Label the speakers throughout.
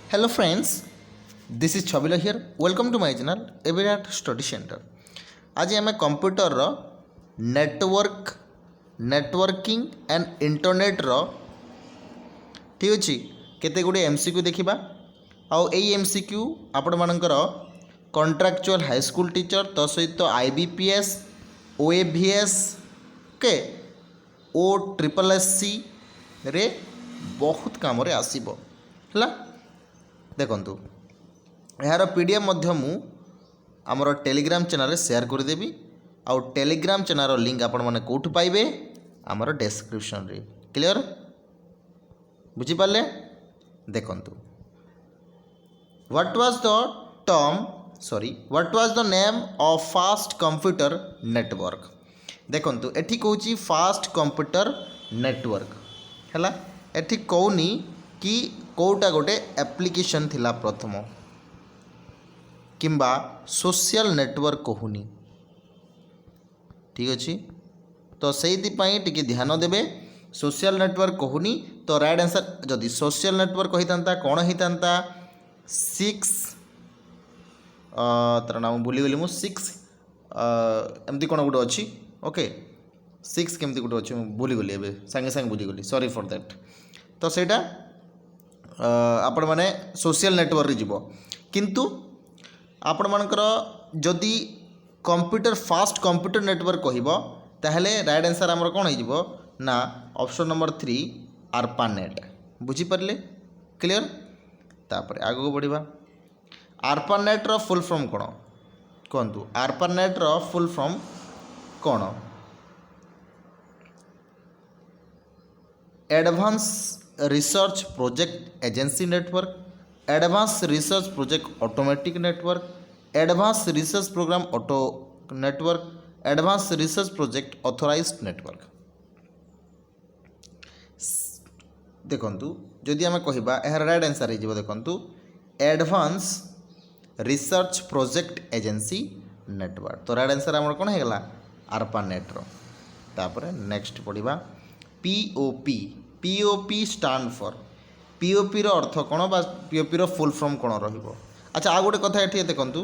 Speaker 1: Hello friends, this is Chabila here. Welcome to my channel Everyat Study Center. आज आम computer networking and internet ठीक अच्छे केते गुड़े एमसीक्यू देखा आउ एमसीक्यू आपण मानकर कॉन्ट्रैक्चुअल हाई स्कूल टीचर तो सहित आईबीपीएस ओएवीएस के ओ ट्रिपल एससी रे बहुत काम आसब है देखु यार पीडीएफ मध्य मु आमर टेलीग्राम चैनल शेयर करदेवी आउ टेलीग्राम चैनल लिंक आपण मैंने कौटू पाइबे आमर डिस्क्रिप्शन रे क्लियर बुझीपारे देखु what was the name of fast computer network देखु एठी कहूँ फास्ट कंप्यूटर नेटवर्क है एठी कहूनी कि कौटा गोटे एप्लिकेशन थिला प्रथम किंबा सोशल नेटवर्क कहूनी ठीक अच्छे तो से टी ध्यान देवे सोशल नेटवर्क कहूनी तो राइट आंसर जदि सोशल नेटवर्क होता कौन होता 6 तार नाम भूलीगली मु 6 एमती कौन गोटे अच्छी ओके 6 केमती गोटे अच्छी भूलीगली ए सागे सागे भूलीगली सॉरी फॉर दैट तो सेटा आपण माने सोशल नेटवर्क रे जीवो किंतु आपण मानकर जदि कंप्यूटर फास्ट कंप्यूटर नेटवर्क कहबो ताहले राइट आंसर हमर कोन हो जीवो ना ऑप्शन नंबर 3 आरपानेट बुझी परले क्लियर तापर आगो बढ़िबा आरपानेट रो फुल फॉर्म कोन कोंतु आरपानेट रो फुल फॉर्म कोन advance research project agency network advance research project automatic network advance research program auto network advance research project authorised network देखंतु जदि आम कहबा यार राइट आंसर हो देखंतु advance research project agency network तो राइट आंसर आम कौन होगा आरपानेट रो तापर नेक्स्ट पढ़ा POP POP stand for POP रो अर्थ कौन बा पीओपी रो फुल फॉर्म कौन रहिबो अच्छा आ गोटे कथा एठी देखंतु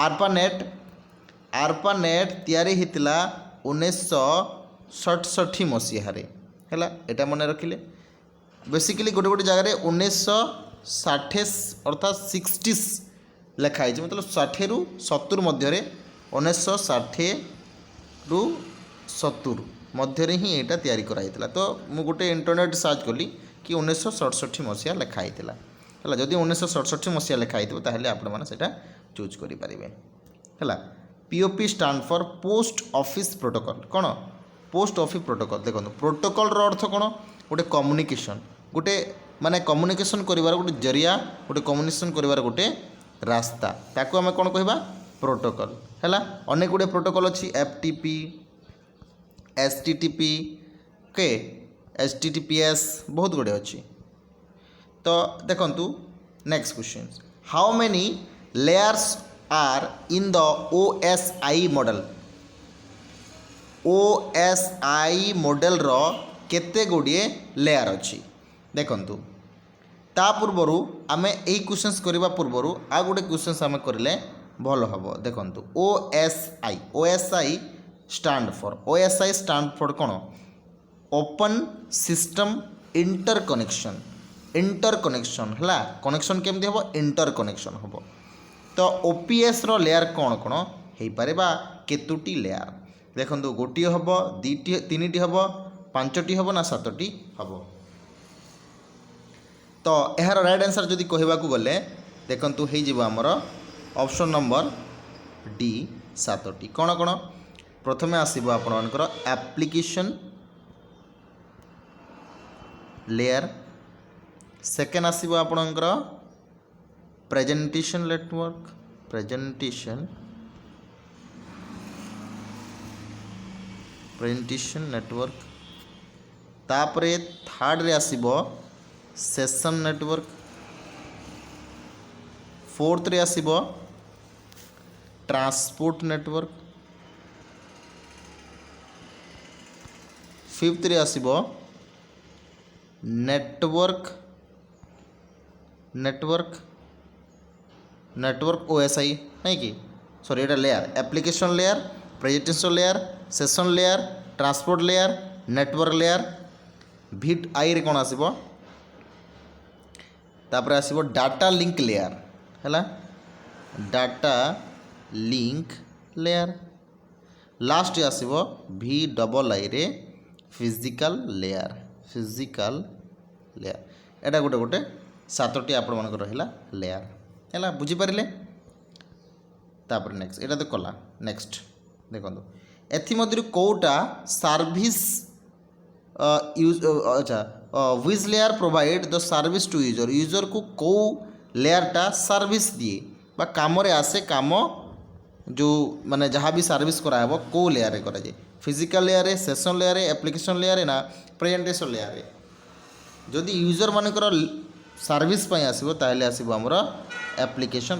Speaker 1: आरपानेट तैयारी हितला 1967 मसीहा रे हैला एटा मन रखिले बेसिकली गोटे गोटे जगह रे 1960 अर्थात 60s लिखा है मतलब 60 रु 70 मध्य 1960 रु 70 मध्य ही यहाँ तैयारी कराइला तो मु गोटे इंटरनेट सर्च कली कि 1967 मसीहा लिखाई है जदि 1967 मसीहा लिखाई ताहले आपण माने सेटा चूज करि परिबे है POP stand for post office protocol कौन पोस्ट ऑफिस प्रोटोकॉल देखो प्रोटोकॉल रो अर्थ कौन गोटे कम्युनिकेशन गोटे माने कम्युनिकेशन करिवार गोटे जरिया गोटे कम्युनिकेशन करिवार गोटे रास्ता ताको आमे कौन कहबा प्रोटोकॉल है अनेक गुड़े प्रोटोकॉल अच्छी एफटीपी एचटीटीपी के एचटीटीपीएस बहुत गुड़े अच्छी तो देखंतु next question how many layers are in the OSI model OSI model रो केते गुड़िए लेयर अच्छी देखंतु ता पूर्वरु आमे एई क्वेश्चंस करबा पूर्वरु आ गुटे क्वेश्चंस आमे करले भलो हबो देखंतु ओएसआई स्टैंड फॉर कौन ओपन सिस्टम इंटरकनेक्शन है कनेक्शन केमती हम इंटरकनेक्शन हम तो ओपीएस रो लेयर कौन कौन हो पारे बा केतुटी लेयर देखो गोटे हम दुटी तीन हम 5टी हम ना 7टी हम तो यार राइट आंसर जदि कहवाक गले देखु होमर ऑप्शन नंबर डी 7टी कौन कौन प्रथमे आसब आपर एप्लिकेशन लेयर सेकेंड आसब आपणकर प्रेजेंटेशन नेटवर्क तापरे थर्ड रे आसब सेशन नेटवर्क फोर्थ रे आसब ट्रांसपोर्ट नेटवर्क फिफ्थ रे आसब नेटवर्क नेटवर्क नेटवर्क ओएसआई नहीं कि सॉरी एटा layer application layer presentation layer session layer transport layer network layer भिट आई रे कौन आसीबो तापर आसीबो डाटा लिंक लेयर हैला डाटा लिंक लेयर लास्ट आसीबो भी डबल आई रे फिजिकल लेयर एटा गोटे गोटे सातटी आपण मानक रहिला लेयर हैला बुझी पारिले तापर नेक्स्ट एटा तो कला नेक्स्ट देखो एथि मध्यरु कोटा सर्विस यूज अच्छा which layer provide the service to user को कौ लेयरटा सर्विस दिए बा काम रे आसे काम जो माने जहाँ भी सर्विस कराब कौ लेयर रे करा जाए फिजिकल लेयर रे सेशन लेयर रे एप्लिकेशन लेयर रे ना प्रेजेंटेशन लेयर रे जदि यूजर मानकर सर्विस पई आसीबो ताहले आसीबो हमर एप्लिकेशन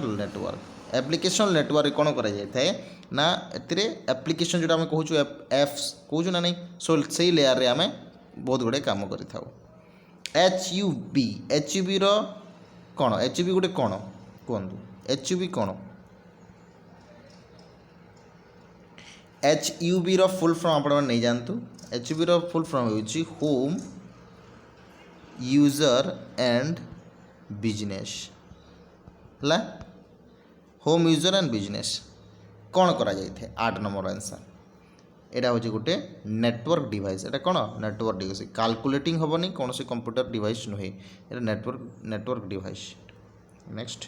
Speaker 1: नेटवर्क कौन करा जाय थाए ना एतिरे एप्लिकेशन जोटा हम कहूँ एप्स कहूँ ना नहीं सो से लेयर रे आम बहुत गुड़े काम करि थाउ एच यू बी रो कौन एच यू बी गोटे कौन कहतु एच यू बी कौन एच यू बी रो फुल फॉर्म आप नहीं जानतु एच यू बी रो फुल फॉर्म होची होम यूजर एंड बिजनेस है होम यूजर एंड बिजनेस कौन करा जाए थे 8 नंबर आंसर एटा हूँ गोटे नेटवर्क डिवाइस एटा कौन नेटवर्क डिवाइस कैलकुलेटिंग हेनी कौन से कंप्यूटर डिवाइस नुहे एटा network device next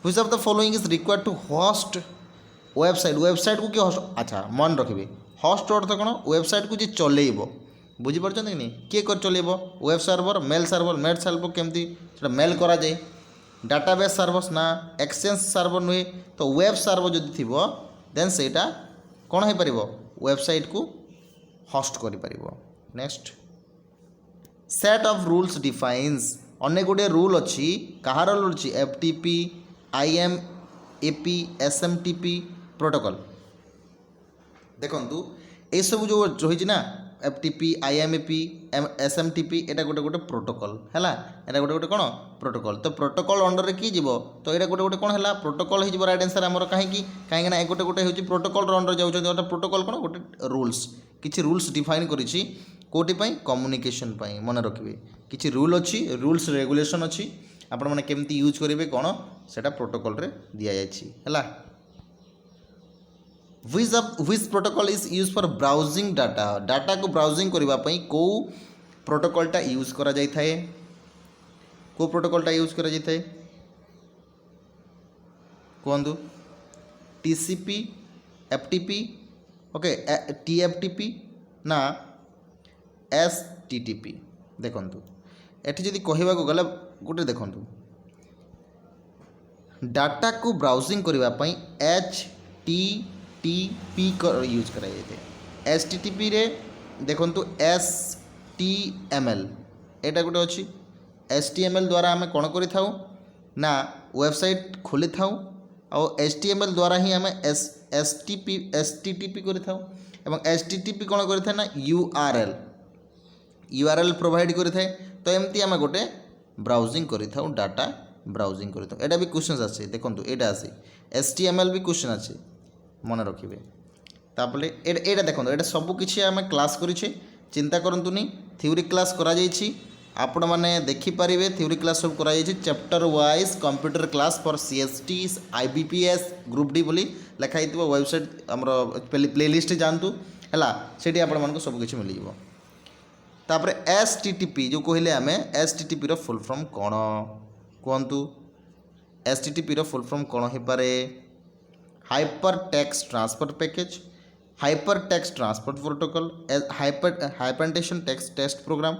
Speaker 1: which of the following is required to host website को किए होस्ट अच्छा मन रखिए होस्ट अर्थ कौन वेबसाइट को जी चलेब बुझीपार कि नहीं किए कर चलेब वेब सर्वर मेल सर्वर केमती मेल करा जाए डाटाबेस सर्वर्स ना एक्सचेंज सर्वर नुहे तो वेब सर्वर जदि थी देन सेटा कौन हो पार वेबसाइट को होस्ट कर next set of rules defines अनेक गुड़े रूल अच्छी कहार रूल अच्छी एफटीपी आईएमएपी एसएमटीपी प्रोटोकॉल देखु ये सब जो रही ना एफटीपी आईएमएपी एसएमटीपी एटा गोटे गोटे प्रोटोकॉल हैला एटा गोटे गोटे कौन प्रोटोकॉल तो प्रोटोकॉल अंडर रे की जीवो तो एटा गोटे गोटे कौन हैला प्रोटोकॉल हो राइट आंसर हमर कहीं ना गोटे गोटे होची प्रोटोकॉल अंडर जाउछ गोटे प्रोटोकॉल कौन गोटे रूल्स किछि रूल्स डिफाइन करिछि कोटी पई कम्युनिकेशन पई मन रखिबे किछि रूल अछि रूल्स रेगुलेशन अछि आपण माने केमती यूज करिवे कौन सेटा प्रोटोकॉल रे दिया जायछि हैला which protocol is used for browsing data को ब्राउजिंग करने को प्रोटोकॉलटा यूज करा जाय थाए को प्रोटोकॉलटा यूज करा जाय थाए कहतु टीसीपी एफटीपी ओके टीएफटीपी ना एसटीटीपी देखंतु एठी जदि कहबा को गला गोटे देखंतु डाटा को ब्राउजिंग करने HTTP यूज करा जाए HTTP रे देखंतु HTML एटा गोटे अच्छी HTML द्वारा आम कौन करि थाउ ना वेबसाइट खोली थाउ और HTML द्वारा ही आम HTTP करि थाउ एवं HTTP कौन करि थाए ना URL प्रोवाइड करि थाए तो एमती आम गोटे ब्राउजिंग करि थाउ डाटा ब्राउजिंग करि थाउ एटा भी क्वेश्चन आछे देखंतु एटा आछे HTML भी क्वेश्चन आछे मन रखिए तापले एटा देखो एटा सब किसी आम क्लास करिछे चिंता करंतुनी थ्योरी क्लास करा जायछि आपण माने देखि परिबे थ्योरी क्लास सब करा जायछि chapter wise computer class for CST IBPS group D बोली लिखाई वेबसाइट हमर प्लेलिस्ट जानतु हैला सेठी आपण मानको सब किछि मिल जिवो तापर HTTP जो कहले आमे HTTP रो फुल फॉर्म कोन कहंतु HTTP रो फुल फॉर्म कोन हे पारे hyper text transfer package hyper text transfer protocol hypertension text test program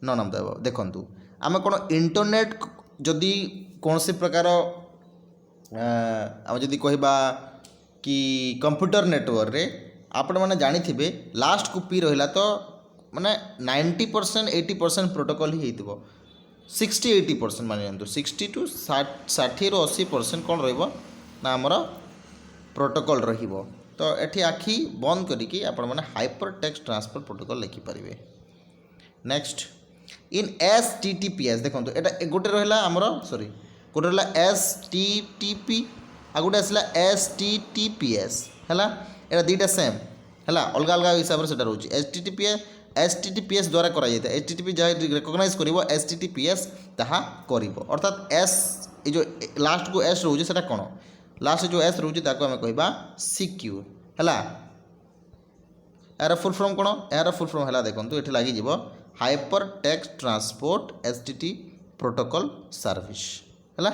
Speaker 1: none of the above देखंतु आम कोन इंटरनेट जदि कौन से प्रकार आम जदि कहबा कि कंप्यूटर नेटवर्क रे आपण माने जानि थिबे लास्ट को पी रहिला तो माने 90% 80% प्रोटोकॉल ही हेतिबो 60-80% माने 60 to 60 रो 80% कौन रहइबो ना हमरा प्रोटोकॉल रहिबो तो एठी आखि बंद करिकी आपण माने हाइपर टेक्स्ट ट्रांसफर प्रोटोकॉल लिखि परिबे नेक्स्ट इन STTPS देखो एटा गोटे रहा आमर सॉरी गोटे रहा STTP आ गोटे आसला STTPS है एटा दुईटा सेम है अलग अलग हिसाब से रोचे STTPS द्वारा करा STTP जहाँ रिकग्नाइज कर STTPS ताहा करिवो अर्थात S जो लास्ट को S रोचे सेटा कौन लास्ट जो S रोचे ताको आमे कहबा सिक्योर है यार फुल फॉर्म कौन यार फुल फॉर्म है देखो ये लगे hyper text transport STT protocol service है यहाँ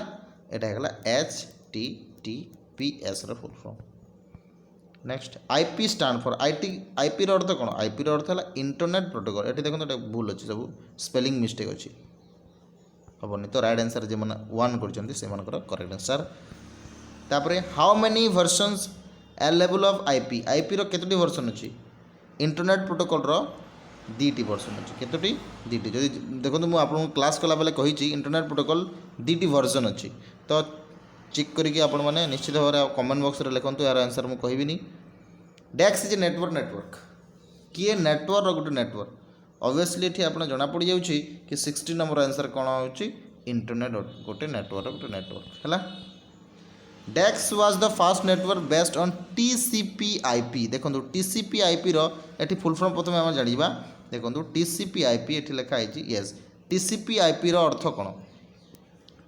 Speaker 1: HTTPS रो full form. Next IP stand for IP रो अर्थ कौन IP रो अर्थ है इंटरनेट प्रोटोकॉल ये देखो ये भूल अच्छी सब स्पेलिंग मिस्टेक अच्छी हेनी तो राइट आंसर जो मैंने 1 कर करेक्ट आंसर। तापर how many versions available of IP रो केतोटी वर्सन अच्छी इंटरनेट प्रोटोकॉल रो 2टी वर्सन अच्छी केतोटी 2टी जदि देखो मुझे आपको क्लास कला बेले कही इंटरनेट प्रोटोकॉल 2टी वर्जन अच्छी तो चेक करके आपण मैंने निश्चित भाव में कमेंट बॉक्स रे लिखंतु यार आंसर मुझे कहबिनी। डेक्स इज नेटवर्क किए नेटवर्क गोटे नेटवर्क ऑब्वियसली ये आप जना पड़ जाऊँगी कि 60 नंबर आंसर कौन हो इंटरनेट गोटे नेटवर्क है। डेक्स was the first network based on TCP/IP देखो TCP/IP रो एटी फुल फॉर्म प्रथम आम जाना देखो TCP/IP ये लिखाई यस TCP/IP रो अर्थ कौन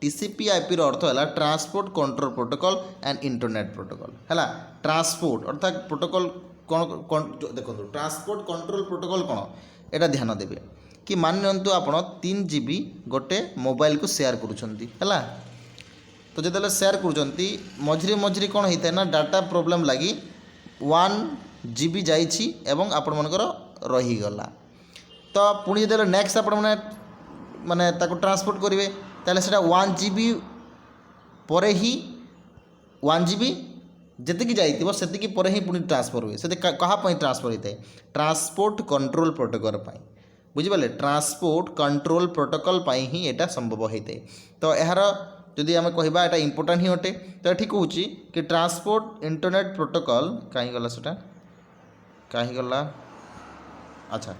Speaker 1: TCP/IP रो अर्थ है transport control protocol and internet protocol है ट्रांसपोर्ट अर्थात प्रोटोकॉल कौन देखो ट्रांसपोर्ट कंट्रोल प्रोटोकॉल कौन एटा ध्यान देवे कि मान नियंतु आपण 3 GB गोटे मोबाइल को शेयर करुछंती है तो जो शेयर करुँच मझे मझे कौन होता है ना डाटा प्रोब्लेम लगी 1 GB जाइए एवं आपण मनकर रहीगला तो पुणी जो नेक्स्ट आपण माने ट्रांसपोर्ट करेंगे ताले सेटा 1 GB पर ही 1 GB जी जाइए से पर ही पुणी ट्रांसफर हुए से क्या ट्रांसफर होता है ट्रांसपोर्ट कंट्रोल प्रोटोकॉल बुझिपारे ट्रांसपोर्ट कंट्रोल प्रोटोकॉल ही यहाँ संभव होता है। तो यार जदि आम कहवा यहाँ इंपोर्टाट ही अटे तो ये कहूँ कि ट्रांसपोर्ट इंटरनेट प्रोटोकॉल कहीं गला सेटा कहीं गला अच्छा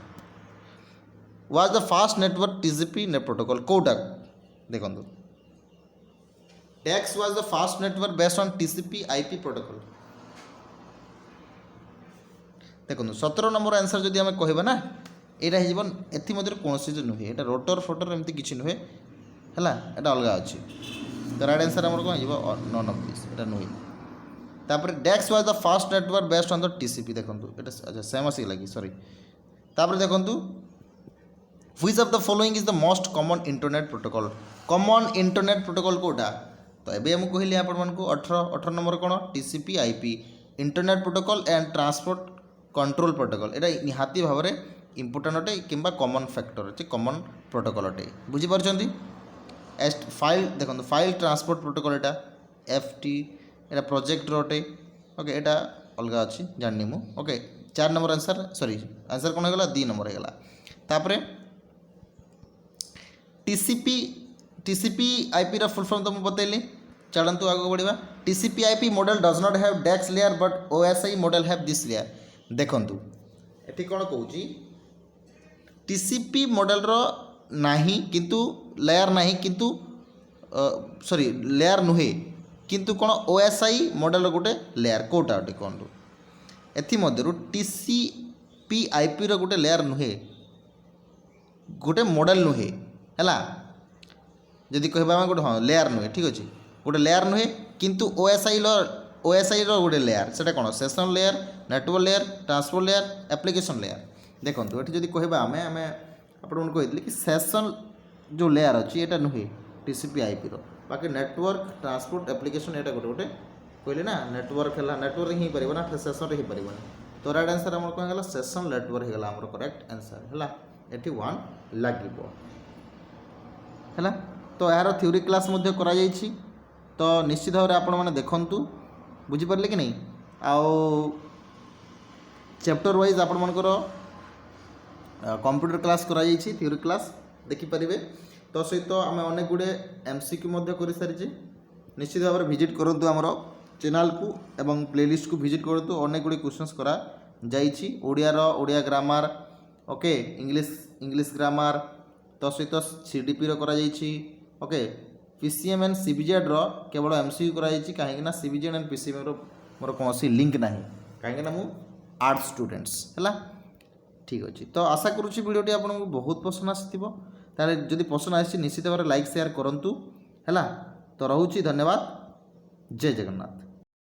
Speaker 1: was the first network TCP net protocol कोटा देखो डेक्स was the first network based on TCP/IP protocol देखो 17 नंबर आंसर जदि आम कहवा ना यहाँ हो एमती कौन चीज नुहे ये रोटर फोटर एमती किसी नुहे है यहाँ अलग अच्छी तो राइट आंसर आम कौन नन ऑफ दिस ये नुहे। तापर डेक्स was the first network based on the TCP देखो अच्छा सेम आसिक लगी सॉरी तापर देखो which of the following is the most common internet protocol common internet protocol कोटा तो ये मुझे कहली आपको 18 नंबर कौन TCP/IP internet protocol and transport control protocol ये निहाती भाव में इंपोर्टाट अटे कि कॉमन फैक्टर अच्छे कॉमन प्रोटोकॉल अटे बुझीपार फाइल देखो फाइल ट्रांसपोर्ट प्रोटोकॉल यहाँ FT यहाँ प्रोजेक्ट अटे ओके यहाँ अलग अच्छी जानी मु okay 4 number answer sorry answer कौन होगा 2 नंबर होगा। तापर TCP/IP रा फुल फॉर्म तो मुझे बतैली चलतु आगे बढ़ा TCP/IP model does not have decks layer but OSI model have this layer देखंतु एठी कौन कहूँ TCP मॉडल रो नाही किंतु लेयर नाही किंतु सॉरी लेयर नुहे किंतु कौन OSI मॉडल गोटे लेयर कोटा अटे कौन एथि मध्यरु TCP/IP रो गोटे लेयर नुहे गोटे मॉडल नुहे है जदि कहबा गोटे हाँ लेयर नुहे ठीक अच्छे गोटे लेयर नुहे किंतु OSI रो गोटे लेयर सेटा कौन session layer network layer transport layer application layer देखो ये जब कहबा आम आपको कही कि सेशन जो लेयर अच्छी यहाँ नुहे TCP/IP रो बाकी नेटवर्क ट्रांसपोर्ट एप्लिकेशन यहाँ गोटे गोटे कहले ना नेटवर्क है नेटवर्क ही पार ना सेशन ही पार तो राइट आंसर आम कौन है सेशन नेटवर्क होगा आम करेक्ट आंसर है ये 1 लगे है तो यार थ्योरी क्लास करा तो निश्चित भाव में आपण मैंने देखूँ बुझीपारे कि नहीं आउ चैप्टर वाइज आपण मनकर कंप्यूटर क्लास करा थ्योरी क्लास देखिपारे तो सहित आम अनेक गुड़े MCQ कर सारी निश्चित भाव में विजिट करूँ आमर चैनल को एवं प्लेलिस्ट को विजिट करूँ अनेक गुड़े क्वेश्चंस करा Odia grammar okay English grammar तो सहित सीडीपी रो करा जायछि ओके पीसीएम एंड सीबीजेड रो केवल एमसीक्यू करा जायछि काहे ना सीबीजेड एंड पीसीएम रो मोर कोनोसी लिंक नाही काहे ना मु आर्ट स्टूडेंट्स हला ठीक अछि। तो आशा करूछि वीडियोटी आपनको बहुत पसंद आसीथिबो ताले जदि पसंद आसी निश्चित भाବରେ लाइक शेयर करंतु हला। तो रहुछि धन्यवाद जय जगन्नाथ।